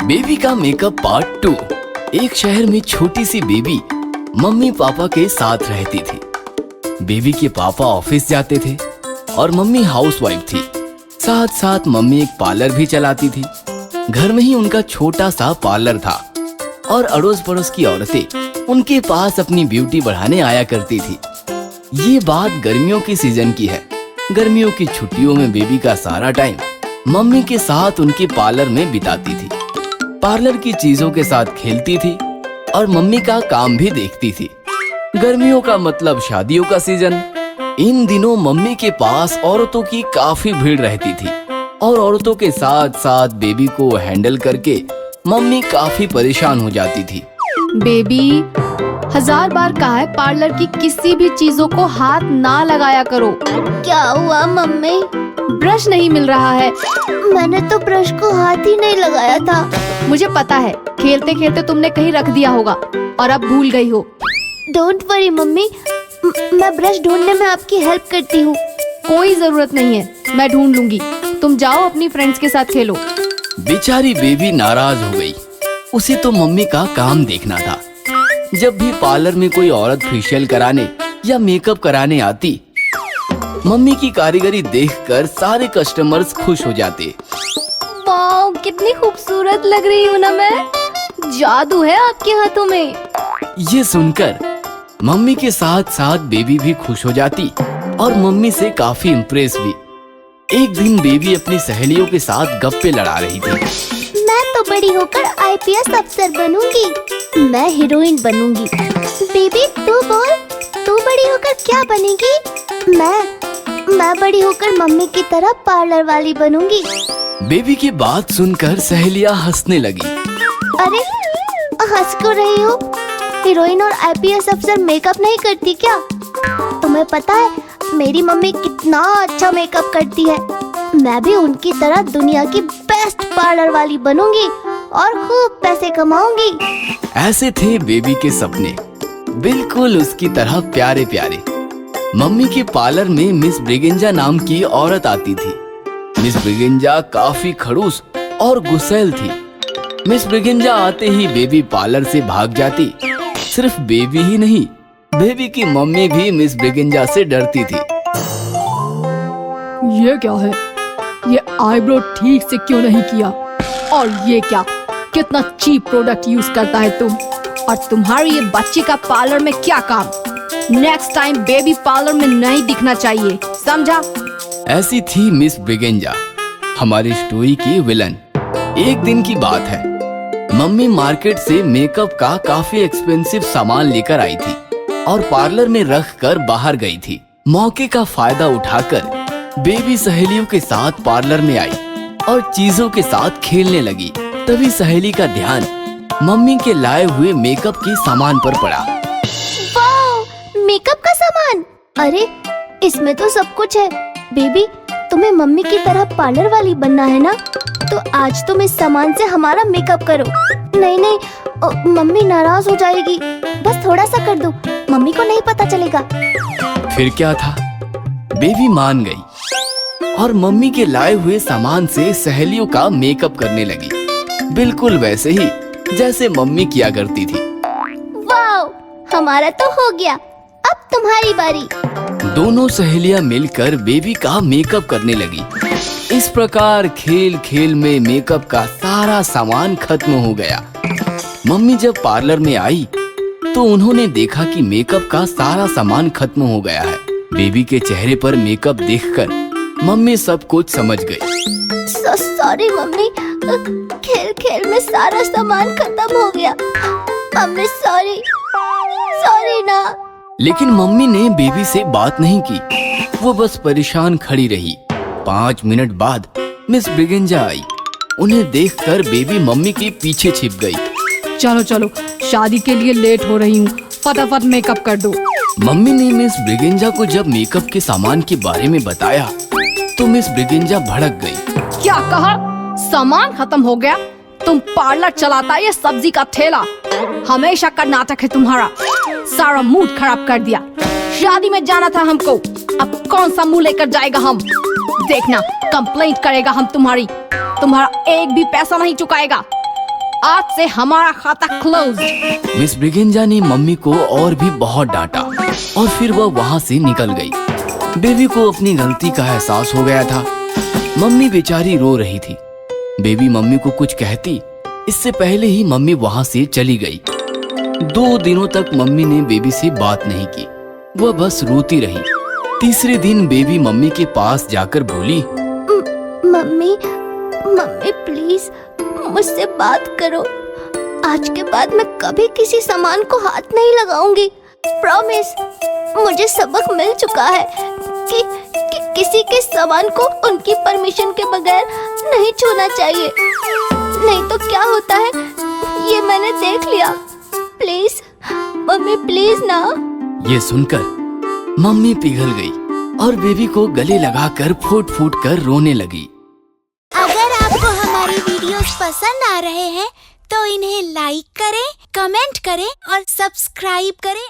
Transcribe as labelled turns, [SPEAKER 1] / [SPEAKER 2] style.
[SPEAKER 1] Baby का makeup part 2। एक शहर में छोटी सी बेबी मम्मी पापा के साथ रहती थी। बेबी के पापा ऑफिस जाते थे और मम्मी हाउसवाइफ थी। साथ साथ मम्मी एक पार्लर भी चलाती थी। घर में ही उनका छोटा सा पार्लर था और अड़ोस पड़ोस की औरतें उनके पास अपनी ब्यूटी बढ़ाने आया करती थी। ये बात गर्मियों की सीजन की है। गर्मियों की छुट्टियों में बेबी का सारा टाइम मम्मी के साथ उनके पार्लर में बिताती थी। पार्लर की चीजों के साथ खेलती थी और मम्मी का काम भी देखती थी। गर्मियों का मतलब शादियों का सीजन। इन दिनों मम्मी के पास औरतों की काफी भीड़ रहती थी और औरतों के साथ साथ बेबी को हैंडल करके मम्मी काफी परेशान हो जाती थी।
[SPEAKER 2] बेबी, 1000 बार कहा है पार्लर की किसी भी चीजों को हाथ ना लगाया करो।
[SPEAKER 3] क्या हुआ मम्मी?
[SPEAKER 2] ब्रश नहीं मिल रहा है।
[SPEAKER 3] मैंने तो ब्रश को हाथ ही नहीं लगाया था।
[SPEAKER 2] मुझे पता है, खेलते खेलते तुमने कहीं रख दिया होगा और अब भूल गई हो।
[SPEAKER 3] डोंट वरी मम्मी, मैं ब्रश ढूंढने में आपकी हेल्प करती हूँ।
[SPEAKER 2] कोई जरूरत नहीं है, मैं ढूंढ लूंगी। तुम जाओ अपनी फ्रेंड्स के साथ खेलो।
[SPEAKER 1] बेचारी बेबी नाराज हो गई। उसे तो मम्मी का काम देखना था। जब भी पार्लर में कोई औरत फेशियल कराने या मेकअप कराने आती, मम्मी की कारीगरी देखकर सारे कस्टमर्स खुश हो जाते।
[SPEAKER 3] वाओ, कितनी खूबसूरत लग रही हूँ ना मैं। जादू है आपके हाथों में।
[SPEAKER 1] ये सुनकर मम्मी के साथ साथ बेबी भी खुश हो जाती और मम्मी से काफी इम्प्रेस भी। एक दिन बेबी अपनी सहेलियों के साथ गप्पे लड़ा रही थी।
[SPEAKER 3] मैं तो बड़ी होकर IPS अफसर बनूंगी। मैं हीरोइन बनूंगी। बेबी तू बोल, तू बड़ी होकर क्या बनेगी? मैं बड़ी होकर मम्मी की तरह पार्लर वाली बनूंगी।
[SPEAKER 1] बेबी की बात सुनकर सहेलियां हंसने लगी।
[SPEAKER 3] अरे हंस क्यों रही हो? हीरोइन और IPS अफसर मेकअप नहीं करती क्या? तुम्हें पता है मेरी मम्मी कितना अच्छा मेकअप करती है। मैं भी उनकी तरह दुनिया की बेस्ट पार्लर वाली बनूंगी और खूब पैसे कमाऊंगी।
[SPEAKER 1] ऐसे थे बेबी के सपने, बिल्कुल उसकी तरह प्यारे प्यारे। मम्मी के पार्लर में मिस ब्रिगेंजा नाम की औरत आती थी। मिस ब्रिगेंजा काफी खड़ूस और गुस्सैल थी। मिस ब्रिगेंजा आते ही बेबी पार्लर से भाग जाती। सिर्फ बेबी ही नहीं, बेबी की मम्मी भी मिस ब्रिगेंजा से डरती थी।
[SPEAKER 2] ये क्या है? ये आईब्रो ठीक से क्यों नहीं किया? और ये क्या, कितना चीप प्रोडक्ट यूज करता है तुम। और तुम्हारी ये बच्ची का पार्लर में क्या काम? नेक्स्ट टाइम बेबी पार्लर में नहीं दिखना चाहिए, समझा?
[SPEAKER 1] ऐसी थी मिस ब्रिगेंजा, हमारी स्टोरी की विलन। एक दिन की बात है, मम्मी मार्केट से मेकअप का काफी एक्सपेंसिव सामान लेकर आई थी और पार्लर में रख कर बाहर गई थी। मौके का फायदा उठाकर बेबी सहेलियों के साथ पार्लर में आई और चीजों के साथ खेलने लगी। तभी सहेली का ध्यान मम्मी के लाए हुए मेकअप के सामान पर पड़ा।
[SPEAKER 3] वाओ, मेकअप का सामान! अरे इसमें तो सब कुछ है। बेबी, तुम्हें मम्मी की तरह पार्लर वाली बनना है ना? तो आज तुम इस सामान से हमारा मेकअप करो। नहीं नहीं, मम्मी नाराज हो जाएगी। बस थोड़ा सा कर दो, मम्मी को नहीं पता चलेगा।
[SPEAKER 1] फिर क्या था, बेबी मान गई और मम्मी के लाए हुए सामान से सहेलियों का मेकअप करने लगी, बिल्कुल वैसे ही जैसे मम्मी किया करती थी।
[SPEAKER 3] वाओ, हमारा तो हो गया। अब तुम्हारी बारी।
[SPEAKER 1] दोनों सहेलियां मिलकर बेबी का मेकअप करने लगी। इस प्रकार खेल खेल में मेकअप का सारा सामान खत्म हो गया। मम्मी जब पार्लर में आई तो उन्होंने देखा कि मेकअप का सारा सामान खत्म हो गया है। बेबी के चेहरे पर मेकअप देखकर मम्मी सब कुछ समझ गई।
[SPEAKER 3] सॉरी मम्मी, खेल खेल में सारा सामान खत्म हो गया। मम्मी सॉरी ना।
[SPEAKER 1] लेकिन मम्मी ने बेबी से बात नहीं की, वो बस परेशान खड़ी रही। 5 मिनट बाद मिस ब्रिगेंजा आई। उन्हें देखकर बेबी मम्मी के पीछे छिप गई।
[SPEAKER 2] चलो चलो, शादी के लिए लेट हो रही हूँ, फटाफट मेकअप कर दो।
[SPEAKER 1] मम्मी ने मिस ब्रिगेंजा को जब मेकअप के सामान के बारे में बताया तो मिस ब्रिगेंजा भड़क गई।
[SPEAKER 2] क्या कहा? सामान खत्म हो गया? तुम पार्लर चलाता है ये सब्जी का ठेला। हमेशा का नाटक है तुम्हारा। सारा मूड खराब कर दिया। शादी में जाना था हमको, अब कौन सा मुंह लेकर जाएगा हम? देखना, कंप्लेंट करेगा हम तुम्हारी। तुम्हारा एक भी पैसा नहीं चुकाएगा। आज से हमारा खाता क्लोज।
[SPEAKER 1] मिस ब्रिगेंजा ने मम्मी को और भी बहुत डांटा और फिर वह वहाँ से निकल गई। बेबी को अपनी गलती का एहसास हो गया था। मम्मी बेचारी रो रही थी। बेबी मम्मी को कुछ कहती इससे पहले ही मम्मी वहाँ से चली गई। 2 दिनों तक मम्मी ने बेबी से बात नहीं की, वह बस रोती रही। तीसरे दिन बेबी मम्मी के पास जाकर बोली,
[SPEAKER 3] मम्मी मम्मी प्लीज मुझसे बात करो। आज के बाद मैं कभी किसी सामान को हाथ नहीं लगाऊंगी। प्रॉमिस। मुझे सबक मिल चुका है कि किसी के सामान को उनकी परमिशन के बगैर नहीं छूना चाहिए। नहीं तो क्या होता है ये मैंने देख लिया। प्लीज मम्मी प्लीज ना।
[SPEAKER 1] ये सुनकर मम्मी पिघल गई और बेबी को गले लगाकर फूट फूट कर रोने लगी।
[SPEAKER 4] अगर आपको हमारी वीडियोस पसंद आ रहे हैं तो इन्हें लाइक करें, कमेंट करें और सब्सक्राइब करें